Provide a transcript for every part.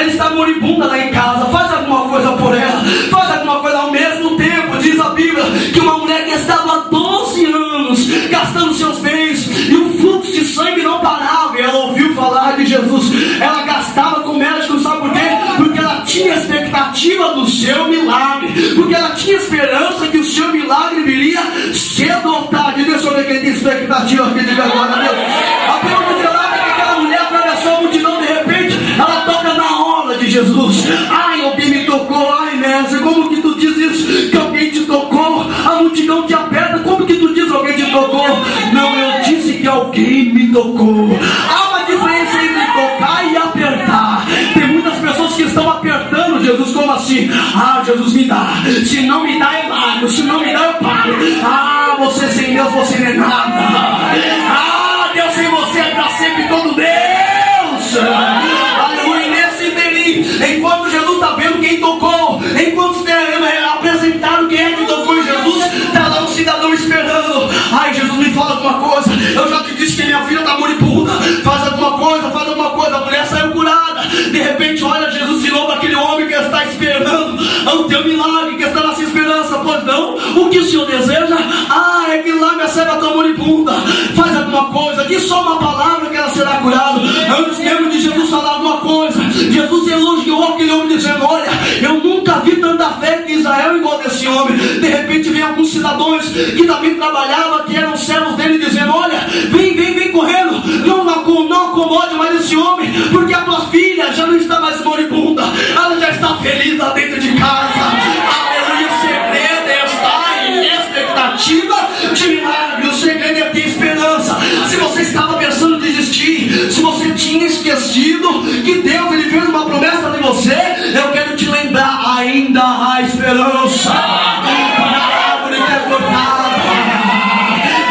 ela está moribunda lá em casa, faz alguma coisa por ela, faz alguma coisa. Ao mesmo tempo, diz a Bíblia, que uma mulher que estava há 12 anos gastando seus bens, e o fluxo de sangue não parava, e ela ouviu falar de Jesus. Ela gastava com o médico, sabe por quê? Porque ela tinha expectativa do seu milagre, porque ela tinha esperança que o seu milagre viria cedo ou tarde. Deixa eu ver quem tem expectativa aqui, diga agora, Deus. A Bíblia nos relata que aquela mulher atravessou a multidão, de repente ela toca na orla de Jesus. Ai, alguém me tocou. Ai, mestre, como que tu diz isso? Que alguém te tocou? A multidão te aperta, como que tu diz alguém te tocou? Não, eu disse que alguém me tocou. Há uma diferença entre tocar e apertar. Tem muitas pessoas que estão apertando Jesus. Como assim? Ah, Jesus, me dá. Se não me dá, eu largo. Se não me dá, eu paro. Ah, você sem Deus, você não é nada. Ah, Deus sem você é para sempre todo Deus. Aleluia. Nesse inteirinho, enquanto Jesus está vendo quem tocou, enquanto apresentaram quem é que tocou em Jesus, está lá um cidadão esperando. Ai, Jesus, me fala alguma coisa. Eu já te disse que minha filha está moribunda. Faz alguma coisa, faz alguma coisa. A mulher saiu curada. De repente, olha Jesus de novo, aquele homem que está esperando o teu milagre, que está na sua esperança. Pois não, o que o Senhor deseja? Ah, é que lá minha serva está moribunda. Faz alguma coisa, diz só uma palavra que ela será curada. Antes mesmo de Jesus falar alguma coisa, Jesus elogiou aquele homem dizendo: olha, eu nunca vi tanta fé em Israel igual desse homem. De repente vem alguns cidadãos que também trabalhavam, que eram servos dele, dizendo: olha, vem correndo, não acomode mais esse homem, porque a tua filha já não está mais moribunda, ela já está feliz lá dentro de casa. Aleluia. O segredo é estar em expectativa de milagre. O segredo é ter esperança. Se você estava pensando em desistir, se você tinha esquecido que Deus ele fez uma promessa de você, eu quero te lembrar: ainda há esperança. A árvore que é cortada.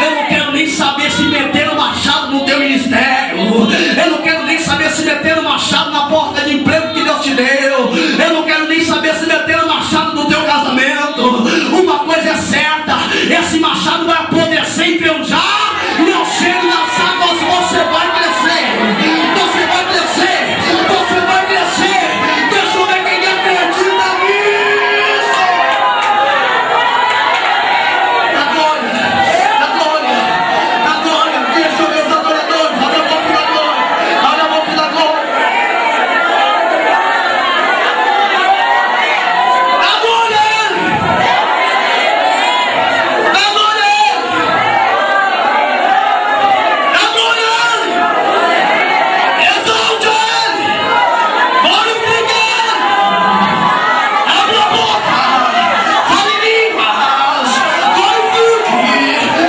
Eu não quero nem saber se meteram machado no teu ministério. Eu não quero nem saber se meteram machado na porta de emprego que Deus te deu. Eu não quero nem saber se meteram machado no teu casamento. Uma coisa é certa: esse machado vai apodrecer e enferrujar, e ao cheiro das águas você vai crescer. Você vai crescer. Você vai crescer. Deixa eu ver quem acredita nisso. Da glória, da glória, da glória. Deixa eu ver os adoradores. Olha a boca da glória. Olha a boca da glória. Adore Ele. Adore Ele. Adore Ele. Exalte Ele. Glorifique Ele. Abre a boca. Fale em línguas. Glorifique.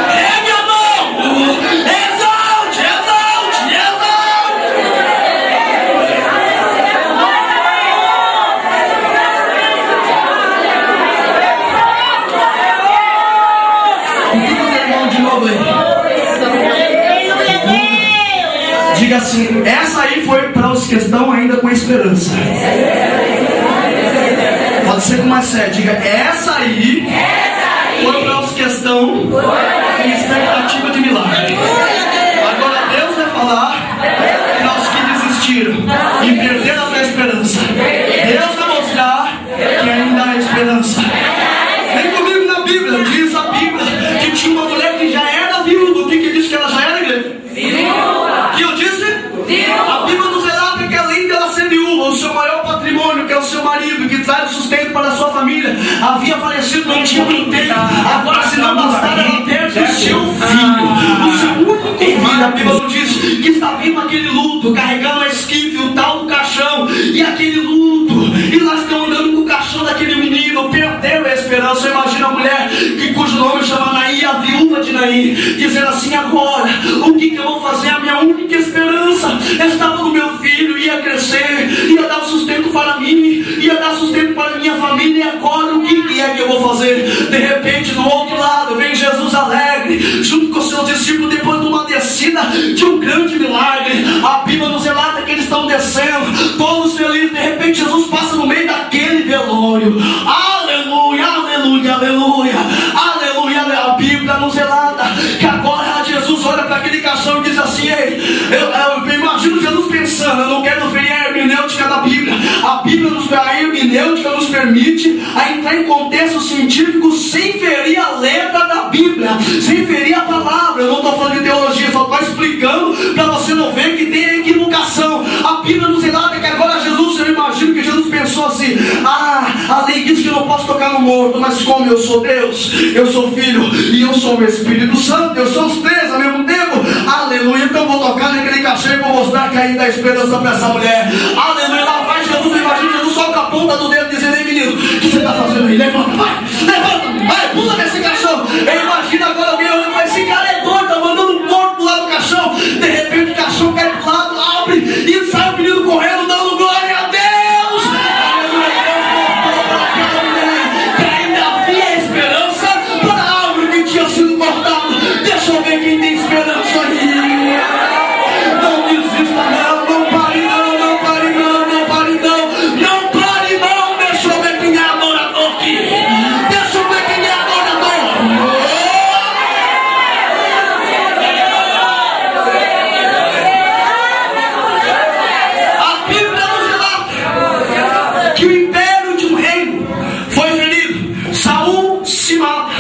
Pegue a mão. Exalte, exalte, exalte. Fica o irmão de novo aí. Diga assim: essa aí foi para os que estão ainda com esperança. Pode ser com mais sério. Diga: essa aí foi para os que estão com expectativa de milagre. Agora Deus vai falar para os que desistiram e perderam a sua esperança. Deus vai mostrar que ainda há esperança. Vem comigo na Bíblia. Diz a Bíblia que tinha uma mulher que já era viúva. O que diz que ela já era, igreja? Viúva. Que eu disse? Viúva. A Bíblia nos relata que além dela ser viúva, o seu maior patrimônio, que é o seu marido, que traz o sustento para a sua família, havia falecido no dia inteiro. Agora, se não bastar, ela perde o seu filho, o seu único filho. A Bíblia nos diz que está vindo aquele luto, carregando a esquife, o tal do caixão, e aquele luto, e lá estão andando com o caixão daquele menino. Perdeu a esperança. Imagina a mulher cujo nome chama Naí, a viúva de Naí, dizendo assim: agora, o que eu vou fazer? A minha única esperança estava no meu filho, ia crescer, ia dar sustento para mim, ia dar sustento para minha família, e agora o que é que eu vou fazer? De repente, do outro lado, vem Jesus alegre, junto com seus discípulos, depois de uma descida de um grande milagre. A Bíblia nos relata que eles estão descendo, todos felizes. De repente, Jesus passa no meio daquele velório. Aleluia, aleluia, aleluia, aleluia. A Bíblia nos relata que agora Jesus olha para aquele caixão e diz assim: ei, eu imagino Jesus pensando, eu não quero ferir a hermenêutica da Bíblia, permite a entrar em contexto científico sem ferir a letra da Bíblia, sem ferir a palavra. Eu não estou falando de teologia, só estou explicando para você não ver que tem equivocação. A Bíblia nos relata que agora Jesus, eu imagino que Jesus pensou assim: a lei diz que eu não posso tocar no morto, mas como eu sou Deus, eu sou Filho e eu sou o Espírito Santo, eu sou os três ao mesmo tempo, aleluia, então eu vou tocar naquele cachê e vou mostrar que ainda há esperança para essa mulher, aleluia. Lá vai Jesus, imagina Jesus só com a ponta do dedo dizendo: ei menino, o que você está fazendo aí? Levanta, vai, pula nesse caixão. Eu imagino agora alguém olhando e fala: esse cara é doido, está mandando um morto lá no caixão. De repente o caixão cai pro lado, abre e sai o menino correndo, dando glória a Deus. Aleluia, Deus mostrou para aquela mulher que ainda havia esperança para a árvore que tinha sido cortada. Deixa eu ver quem tem esperança aí. Não desista não, não pare não, não pare não, não pare não, não pare não. Deixa eu ver quem é adorador aqui. Deixa eu ver quem é adorador. A Bíblia nos relata que o império de um reino foi ferido. Saul se mata.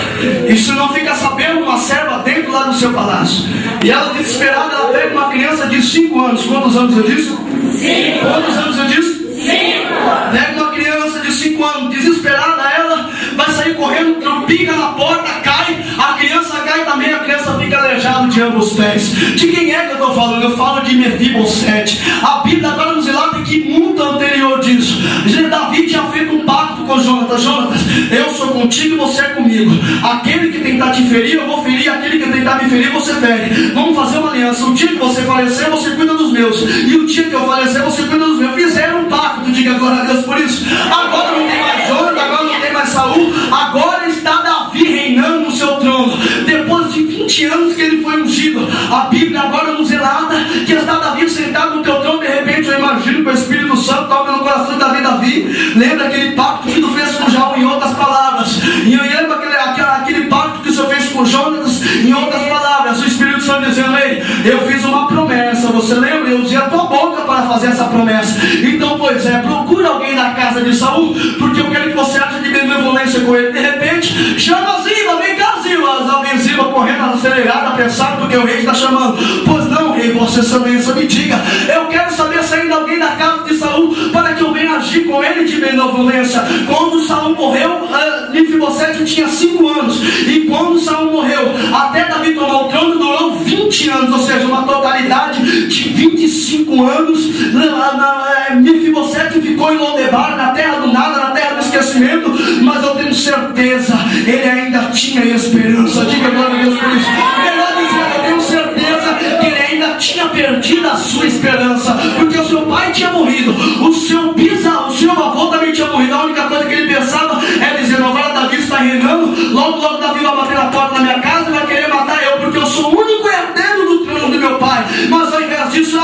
E se não fica sabendo, uma serva dentro lá do seu palácio. E ela, desesperada, ela pega uma criança de 5 anos. Quantos anos eu disse? 5. Quantos anos eu disse? 5. Pega uma criança de 5 anos, desesperada, ela vai sair correndo, trampica na porta, cai, a criança cai também, a criança fica aleijada de ambos os pés. De quem é que eu estou falando? Eu falo de Mefibosete. A Bíblia agora nos relata que muito anterior disso, Davi tinha feito um pacto com Jonatas: Jonatas, eu sou contigo e você é comigo. Aquele que tentar te ferir, eu vou ferir. Aquele que tentar me ferir, você fere. Vamos fazer uma aliança. O dia que você falecer, você cuida dos meus. E o dia que eu falecer, você cuida dos meus. Fizeram um pacto, diga glória a Deus por isso. Agora não tem mais Jonatas, agora não tem mais Saul. Agora está Davi reinando no seu trono. Depois de 20 anos que ele foi ungido, a Bíblia agora nos relata que está Davi sentado no teu trono. De repente eu imagino que o Espírito Santo toca no coração de Davi. Lembra aquele pacto que tu fez com Jaú, em outras palavras? E eu lembro aquele pacto que o Senhor fez com Jonatas, em outras palavras. O Espírito Santo dizendo: ei, eu fiz uma promessa, você lembra? Eu usei a tua boca para fazer essa promessa. Então, pois é, procura alguém da casa de Saul, porque eu quero que você ache de benevolência com ele. De repente, chama Ziba, vem cá Ziba. Vem Ziba correndo acelerada, apressada, porque o rei está chamando. Pois não, rei, você excelência, me diga, eu quero saber se ainda alguém da casa de Saul, para que eu venha agir com ele de benevolência. Quando Saul morreu, Mefibosete tinha 5 anos. E quando Saul morreu, até Davi tomar o trono, durou 20 anos, ou seja, uma totalidade de 25 anos. Mefibosete ficou em Lodebar, na terra do nada, na terra do esquecimento. Mas eu tenho certeza, ele ainda tinha esperança. Diga glória a Deus por isso. Melhor dizer, eu tenho certeza que ele ainda tinha perdido a sua esperança, porque o seu pai tinha morrido, o seu avô também tinha morrido. A única coisa que ele pensava é dizer: agora Davi está reinando, logo Davi vai bater na porta da minha casa e vai querer matar eu, porque eu sou o único herdeiro do trono do meu pai. Mas ao invés disso,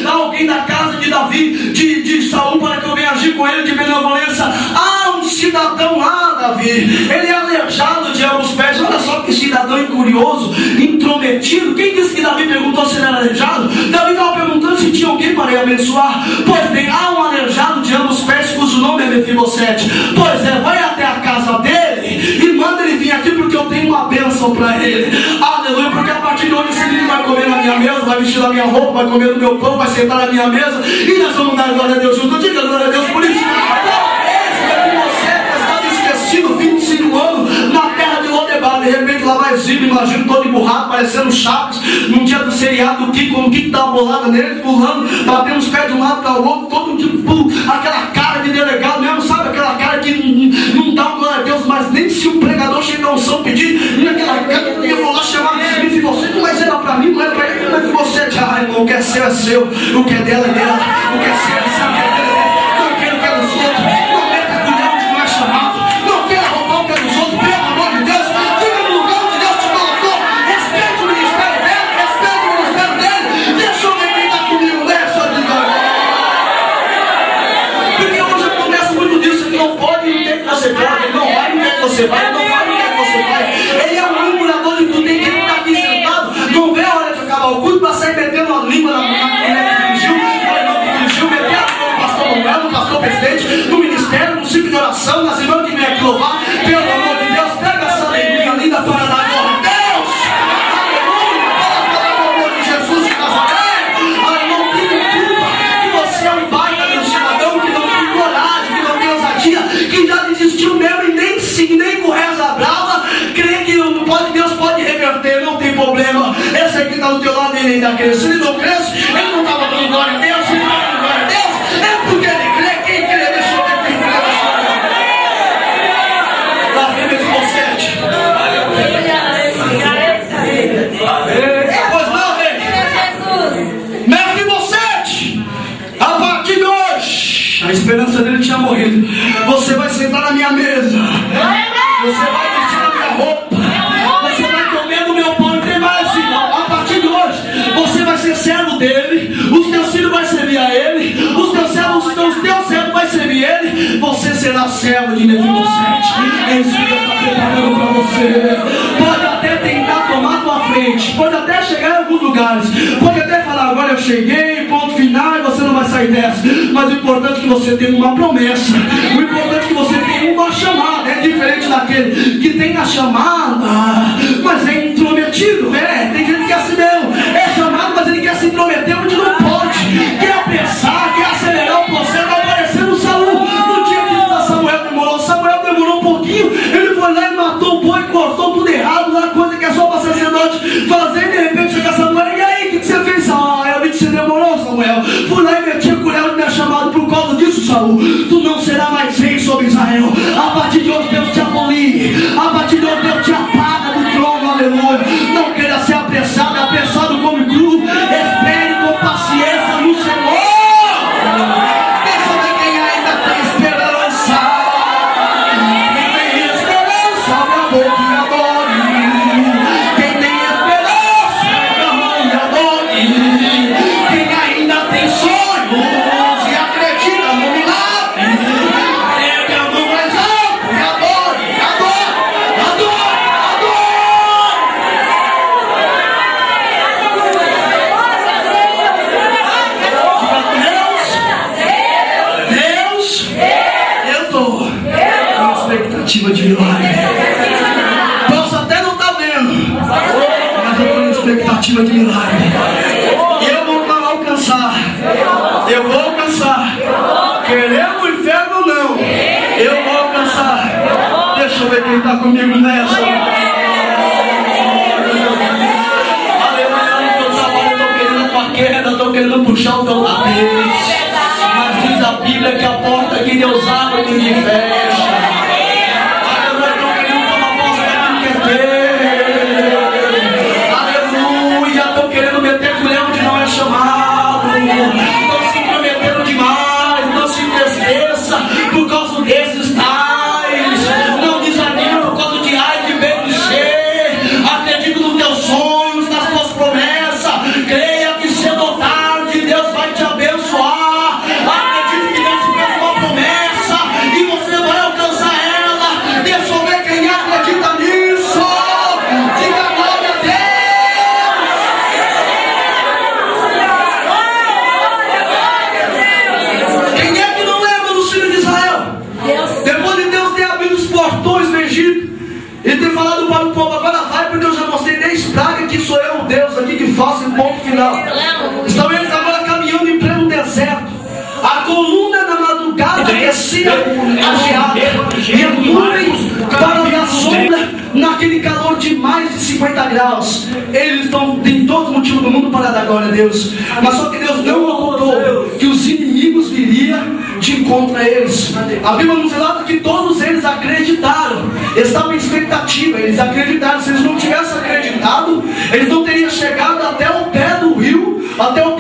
alguém da casa de Davi, de Saul, para que eu venha agir com ele de benevolência. Há um cidadão lá, Davi, ele é aleijado de ambos os pés. Olha só que cidadão curioso, intrometido. Quem disse que Davi perguntou se ele era aleijado? Davi estava perguntando se tinha alguém para ele abençoar. Pois bem, há um aleijado de ambos os pés, cujo nome é Mefibosete. Pois é, vai até a casa dele e manda ele vir aqui, porque eu tenho uma bênção para ele. Aleluia, porque a partir de hoje esse menino vai comer na minha mesa, vai vestir na minha roupa, vai comer no meu pão, vai sentar na minha mesa, e nós vamos dar glória a Deus junto. Diga glória a Deus por isso. Esse estava esquecido 25 anos na terra de Lodebar. De repente lá vai Ziba, imagino, todo emburrado, parecendo Chaves num dia do seriado, como que dá uma bolada nele, pulando, batendo os pés de um lado para o outro, todo tipo, aquela cara de delegado mesmo, sabe? Aquela cara que não dá glória a Deus, mas nem se o pregador chegar ao som pedir, e aquela cara que eu vou lá chamar, e você, mas era para mim, não era para ele, mas você, irmão, o que é seu é seu, o que é dela é dela, o que é seu é seu, o que é dela é dela. Não quero que é dos outros, não meta colher onde não é chamado, não quero roubar o que é dos outros, pelo amor de Deus, fica no lugar onde Deus te colocou, respeite o ministério dele, respeite o ministério dele, deixa eu ver quem está comigo, deixa eu dizer. Porque hoje acontece muito disso, ele não pode, não tem que você pode, ele não vai, não quer que você vai, ele não vai, não quer que você vai, ele é um murmurador de tudo, tem que estar aqui sentado, não vê a hora de acabar o culto para sair metendo a língua na mulher que dirigiu, presidente, no ministério, no ciclo de oração, nas irmãs que vêm aqui louvar. Pelo amor de Deus, pega essa alegria linda para dar glória a Deus. Aleluia, para falar o amor de Jesus de Nazaré. Não tem culpa que você é um baita de um cidadão que não tem coragem, que não tem ousadia, que já desistiu mesmo e nem com reza brava, crê que Deus pode reverter, não tem problema. Esse aqui está do teu lado, ele ainda cresce. Se ele não cresce, ele não estava dando glória a Deus. Se ele não está dando glória a Deus, é porque ele crê. Quem crê, deixa eu ver quem crê. Lá vem Mefibosete. Pois não, rei. Mefibosete, a partir de hoje, a esperança dele tinha morrido. Você vai sentar na minha mesa. Você vai vestir a minha roupa. Você vai comer do meu pão. E tem mais assim, a partir de hoje, você vai ser servo dele. Os teus filhos vão servir a ele. Os teus servos vão servir ele. Você será servo de Mefibosete. É isso que Deus está preparando para você. Pode até tentar tomar tua frente. Pode até chegar em alguns lugares. Pode até falar, agora eu cheguei, ponto final, e você não vai sair dessa. Mas o importante é que você tenha uma promessa. O importante é que você tenha uma chamada. É diferente daquele que tem a chamada, mas é intrometido. Tem gente que é assim mesmo. É chamado, mas ele quer se intrometer onde não pode. Quer apressar, quer acelerar o processo. Vai aparecendo Saul. No dia que Samuel demorou um pouquinho. Ele foi lá e matou o boi, cortou tudo errado. Lá coisa que é só para sacerdote fazer. E de repente chega Samuel. E aí, o que você fez? Eu vi que você demorou, Samuel. Fui lá e meti a colher de minha chamada. Por causa disso, Saul, tu não será mais rei sobre Israel. A partir de hoje Deus te abolir. A partir de hoje Deus te apaga do trono, aleluia. Não queira ser apressado, apressado come cru. Espere com paciência no Senhor. Deixa eu ver quem ainda tem esperança. Quem tem esperança, abre a boca e adore. Quem tem esperança, abre a mão e adore. Quem ainda tem sonhos e acredita no milagre, ergue a mão mais alto e adore, adore, adore, Deus, eu estou com expectativa de milagre. Posso até não estar vendo, mas eu estou com expectativa de milagre. Eu vou alcançar. Eu vou alcançar. Querendo o inferno ou não, eu vou alcançar. Deixa eu ver quem está comigo nessa. Aleluia, eu estou querendo a tua queda, estou querendo puxar o teu tapete. Mas diz a Bíblia que a porta que Deus abre, ninguém fecha. Aleluia, eu estou querendo tomar posse daquilo que é teu. Aleluia, estou querendo meter colher onde não é chamado. Estou se intrometendo demais. Não se entristeça por causa desses tais. Não desanime por causa de A e de B e de C. Acredite nos teus sonhos, nas tuas promessas. Creia que cedo ou tarde Deus vai te abençoar. Acredite que Deus te fez uma promessa e você vai alcançar ela. Deixa eu ver quem acredita nisso. Diga glória a Deus. Quem é que não lembra dos filhos de Israel? Depois de Deus ter abrido os portões do Egito e ter falado para o povo, agora vai, porque eu já mostrei 10 pragas que sou eu, o Deus aqui que faço em ponto final. Estão eles agora caminhando em pleno deserto. A coluna da madrugada descia a geada e a nuvem para dar sombra naquele calor de mais de 50 graus. Eles têm todos os motivos do mundo para dar glória a Deus. Mas só que Deus não ocultou que os inimigos viriam de encontro a eles. A Bíblia nos relata que todos eles acreditaram. Estavam em expectativa, eles acreditaram. Se eles não tivessem acreditado, eles não teriam chegado até o pé do rio, até o